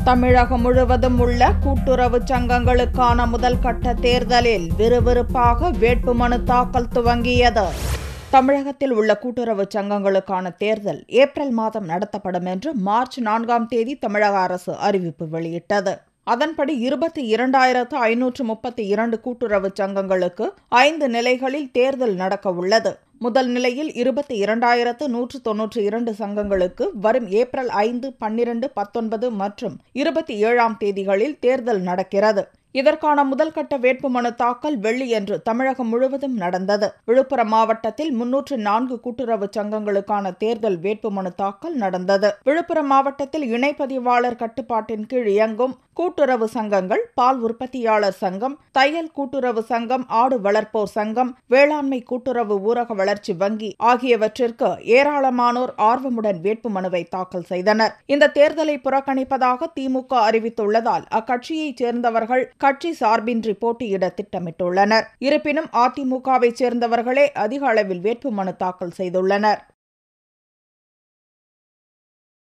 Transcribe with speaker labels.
Speaker 1: தமிழகம் முழுவதும் உள்ள கூட்டுறவு சங்கங்களுக்கான முதல் கட்ட தேர்தலில் விறுவிறுப்பாக வேட்புமனு தாக்கல் துவங்கியது. தமிழகத்தில் உள்ள கூட்டுறவு சங்கங்களுக்கான தேர்தல் ஏப்ரல் மாதம் நடத்தப்படும் என்று மார்ச் 4ஆம் தேதி தமிழக அரசு அறிவிப்பு வெளியிட்டது. அதன்படி 22,532 கூட்டுறவு சங்கங்களுக்கு 5 நிலைகளில் தேர்தல் நடக்க உள்ளது. முதல் நிலையில் 22,192 சங்கங்களுக்கு வரும் ஏப்ரல் 5, 12, 19 மற்றும் 27ஆம் தேதிகளில் தேர்தல் நடக்கிறது. இதற்கான முதல்கட்ட வேட்புமனு தாக்கல் வெள்ளியன்று தமிழகம் முழுவதும் நடந்தது. விழுப்புரம் மாவட்டத்தில் 304 கூட்டுறவு சங்கங்களுக்கான தேர்தல் வேட்புமனு தாக்கல் நடந்தது. விழுப்புரம் மாவட்டத்தில் இணைப்பதிவாளர் கட்டுப்பாட்டின் கீழ் இயங்கும் கூட்டுறவு சங்கங்கள், பால் உற்பத்தியாளர் சங்கம், தையல் கூட்டுறவு சங்கம், ஆடு வளர்ப்போர் சங்கம், வேளாண்மை கூட்டுறவு ஊரக வளர்ச்சி வங்கி ஆகியவற்றிற்கு ஏராளமானோர் ஆர்வமுடன் வேட்புமனுவை தாக்கல் செய்தனர். இந்த தேர்தலை புறக்கணிப்பதாக திமுக அறிவித்துள்ளதால் அக்கட்சியைச் சேர்ந்தவர்கள் கட்சி சார்பின்றி போட்டியிட திட்டமிட்டுள்ளனர். இருப்பினும் அதிமுகவை சேர்ந்தவர்களே அதிக அளவில் வேட்புமனு தாக்கல் செய்துள்ளனர்.